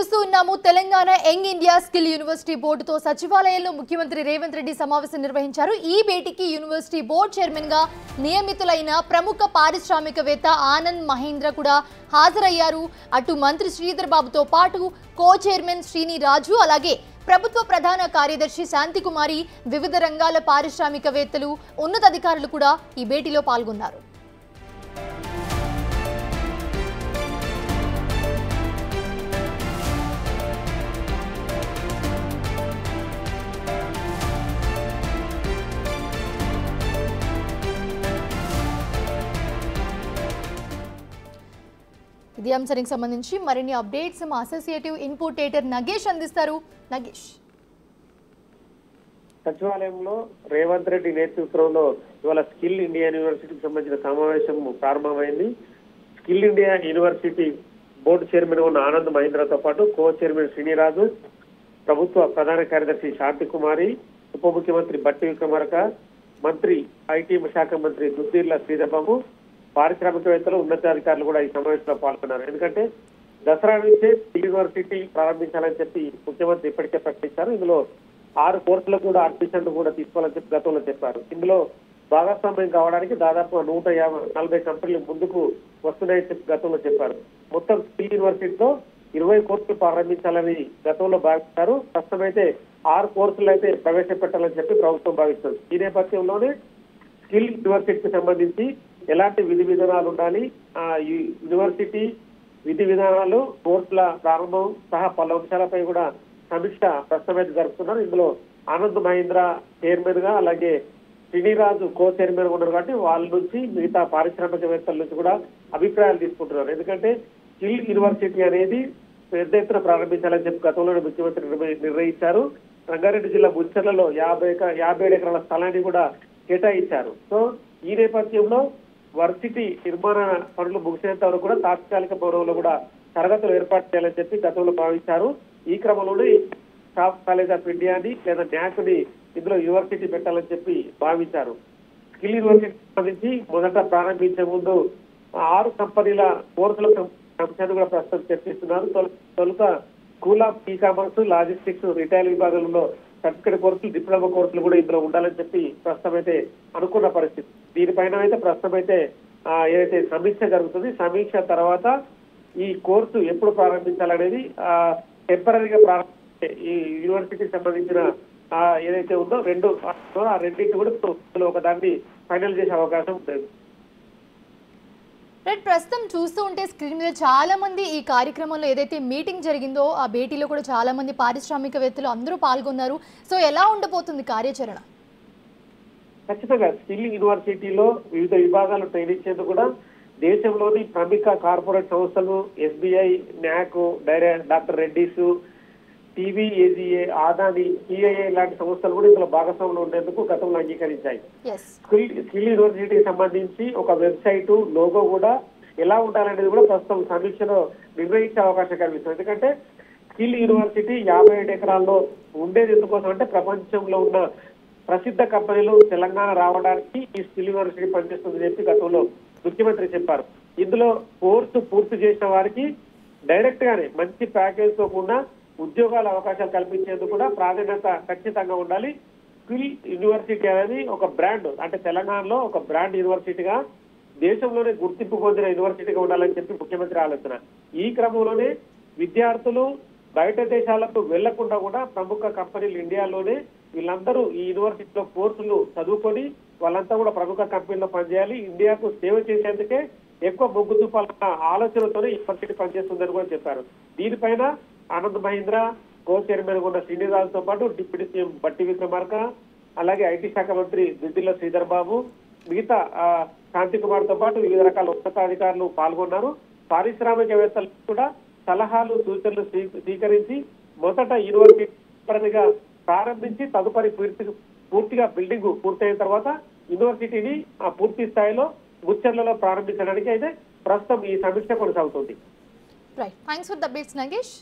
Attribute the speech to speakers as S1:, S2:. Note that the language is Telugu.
S1: చూస్తూ ఉన్నాము. Telangana young India skill university బోర్డుతో సచివాలయంలో ముఖ్యమంత్రి రేవంత్ రెడ్డి సమావేశం నిర్వహించారు. ఈ భేటీకి యూనివర్సిటీ బోర్డు చైర్మన్ గా నియమితులైన ప్రముఖ పారిశ్రామికవేత్త ఆనంద్ మహేంద్ర కూడా హాజరయ్యారు. అటు మంత్రి శ్రీధర్ బాబుతో పాటు కో చైర్మన్ శ్రీని రాజు, అలాగే ప్రభుత్వ ప్రధాన కార్యదర్శి శాంతికుమారి, వివిధ రంగాల పారిశ్రామికవేత్తలు, ఉన్నతాధికారులు కూడా ఈ భేటీలో పాల్గొన్నారు. ఇదే అంశానికి సంబంధించి మరిన్ని అప్డేట్స్ మా అసోసియేటివ్ ఇన్పుటేటర్ నగేష్ అందిస్తారు. నగేష్,
S2: సచివాలయంలో రేవంత్ రెడ్డి నేతృత్వంలో ఇవాళ స్కిల్ ఇండియా యూనివర్సిటీకి సంబంధించిన సమావేశం ప్రారంభమైంది. Skill India university board chairman ఉన్న ఆనంద్ మహేంద్రతో పాటు కో చైర్మన్ శ్రీనిరాజు, ప్రభుత్వ ప్రధాన కార్యదర్శి శాంతికుమారి, ఉప ముఖ్యమంత్రి బట్టి విక్రమార్క, మంత్రి ఐటీ శాఖ మంత్రి దుద్దిర్ల శ్రీధర్ బాబు, పారిశ్రామికవేత్తలు, ఉన్నతాధికారులు కూడా ఈ సమావేశంలో పాల్గొన్నారు. ఎందుకంటే దసరా నుంచే యూనివర్సిటీ ప్రారంభించాలని చెప్పి ముఖ్యమంత్రి ఇప్పటికే ప్రకటించారు. ఇందులో 6 కోర్సులకు కూడా అడ్మిషన్ కూడా తీసుకోవాలని చెప్పి గతంలో చెప్పారు. ఇందులో భాగస్వామ్యం కావడానికి దాదాపు 140 కంపెనీలు ముందుకు వస్తున్నాయని చెప్పి గతంలో చెప్పారు. మొత్తం స్కిల్ యూనివర్సిటీతో 20 కోర్సులు ప్రారంభించాలని గతంలో భావిస్తారు. ప్రస్తుతం అయితే 6 కోర్సులు అయితే ప్రవేశపెట్టాలని చెప్పి ప్రభుత్వం భావిస్తుంది. ఈ నేపథ్యంలోనే స్కిల్ యూనివర్సిటీకి సంబంధించి ఎలాంటి విధి విధానాలు ఉండాలి, ఈ యూనివర్సిటీ విధి విధానాలు, కోర్సుల ప్రారంభం సహా పలు అంశాలపై కూడా సమీక్ష ప్రస్తుతం జరుపుతున్నారు. ఇందులో ఆనంద్ మహేంద్ర చైర్మన్ గా, అలాగే శ్రీనిరాజు కో చైర్మన్ గా ఉన్నారు కాబట్టి వాళ్ళ నుంచి మిగతా పారిశ్రామికవేత్తల నుంచి కూడా అభిప్రాయాలు తీసుకుంటున్నారు. ఎందుకంటే స్కిల్ యూనివర్సిటీ అనేది పెద్ద ఎత్తున ప్రారంభించాలని చెప్పి గతంలో ముఖ్యమంత్రి నిర్ణయించారు. రంగారెడ్డి జిల్లా ముచ్చర్లలో 57 ఎకరాల స్థలాన్ని కూడా కేటాయించారు. సో ఈ నేపథ్యంలో వర్సిటీ నిర్మాణ పనులు ముగిసేంత వరకు కూడా తాత్కాలిక భవనంలో కూడా తరగతులు ఏర్పాటు చేయాలని చెప్పి గతంలో భావించారు. ఈ క్రమంలోనే స్టాఫ్ కాలేజ్ ఆఫ్ ఇండియాని లేదా న్యాక్ని ఇందులో యూనివర్సిటీ పెట్టాలని చెప్పి భావించారు. స్కిల్ యూనివర్సిటీ సంబంధించి మొదట ప్రారంభించే ముందు 6 కంపెనీల కోర్సుల అంశాన్ని కూడా ప్రస్తుతం చర్చిస్తున్నారు. తొలుత school of e commerce, logistics, retail విభాగంలో సర్టిఫికేట్ కోర్సులు, డిప్లొమా కోర్సులు కూడా ఇందులో ఉండాలని చెప్పి ప్రస్తుతం అయితే అనుకున్న పరిస్థితి. దీనిపైన అయితే ప్రస్తుతం అయితే ఏదైతే సమీక్ష జరుగుతుంది, సమీక్ష తర్వాత ఈ కోర్సు ఎప్పుడు ప్రారంభించాలనేది టెంపరీగా ప్రారంభించే ఈ యూనివర్సిటీకి సంబంధించిన ఏదైతే ఉందో ఆ రెండింటి కూడా ఒక దాన్ని ఫైనల్ చేసే అవకాశం ఉంటుంది.
S1: ప్రస్తుతం చూస్తూ ఉంటే స్క్రీన్ మీద చాలా మంది ఈ కార్యక్రమంలో ఏదైతే మీటింగ్ జరిగిందో ఆ భేటీలో కూడా చాలా మంది పారిశ్రామికవేత్తలు అందరూ పాల్గొన్నారు. సో ఎలా ఉండబోతుంది కార్యాచరణ?
S2: ఖచ్చితంగా స్కిల్ యూనివర్సిటీలో వివిధ విభాగాలు ట్రైన్ ఇచ్చేందుకు కూడా దేశంలోని ప్రముఖ కార్పొరేట్ సంస్థలు ఎస్బీఐ, న్యాక్, డాక్టర్ రెడ్డిస్, టీవీఏజీఏ, ఆదాని, టీఐఏ లాంటి సంస్థలు కూడా ఇందులో భాగస్వాములు ఉండేందుకు గతంలో అంగీకరించాయి. స్కిల్ యూనివర్సిటీకి సంబంధించి ఒక వెబ్సైట్, లోగో కూడా ఎలా ఉండాలనేది కూడా ప్రస్తుతం సమీక్షలో నిర్ణయించే అవకాశం కనిపిస్తుంది. ఎందుకంటే స్కిల్ యూనివర్సిటీ 57 ఎకరాల్లో ఉండేది ఎందుకోసం అంటే ప్రపంచంలో ఉన్న ప్రసిద్ధ కంపెనీలు తెలంగాణ రావడానికి ఈ స్కిల్ యూనివర్సిటీ పనిచేస్తుందని చెప్పి గతంలో ముఖ్యమంత్రి చెప్పారు. ఇందులో కోర్సు పూర్తి చేసిన వారికి డైరెక్ట్ గానే మంచి ప్యాకేజ్ తో కూడా ఉద్యోగాల అవకాశాలు కల్పించేందుకు కూడా ప్రాధాన్యత ఖచ్చితంగా ఉండాలి. స్కిల్ యూనివర్సిటీ అనేది ఒక బ్రాండ్, అంటే తెలంగాణలో ఒక బ్రాండ్ యూనివర్సిటీగా, దేశంలోనే గుర్తింపు పొందిన యూనివర్సిటీగా ఉండాలని చెప్పి ముఖ్యమంత్రి ఆలోచన. ఈ క్రమంలోనే విద్యార్థులు బయట దేశాలకు వెళ్లకుండా కూడా ప్రముఖ కంపెనీలు ఇండియాలోనే వీళ్ళందరూ ఈ యూనివర్సిటీలో కోర్సులు చదువుకొని వాళ్ళంతా కూడా ప్రముఖ కంపెనీలో పనిచేయాలి, ఇండియాకు సేవ చేసేందుకే ఎక్కువ మొగ్గు చూపాలన్న ఆలోచనతోనే యూనివర్సిటీ పనిచేస్తుందని కూడా చెప్పారు. దీనిపైన ఆనంద్ మహేంద్ర, కో చైర్మన్ ఉన్న శ్రీనిరాజుతో పాటు డిప్యూటీ సీఎం బట్టి విక్రమార్క, అలాగే ఐటీ శాఖ మంత్రి దుద్దిల్ల శ్రీధర్ బాబు, మిగతా శాంతికుమార్ తో పాటు వివిధ రకాల ఉన్నతాధికారులు పాల్గొన్నారు. పారిశ్రామికవేత్తలు కూడా సలహాలు, సూచనలు స్వీకరించి మొదట యూనివర్సిటీగా ప్రారంభించి తదుపరి పూర్తిగా బిల్డింగ్ పూర్తయిన తర్వాత యూనివర్సిటీని పూర్తి స్థాయిలో ముచ్చర్లలో ప్రారంభించడానికి అయితే ప్రస్తుతం ఈ సమీక్ష కొనసాగుతుంది.
S1: Right, thanks for the updates Nagesh.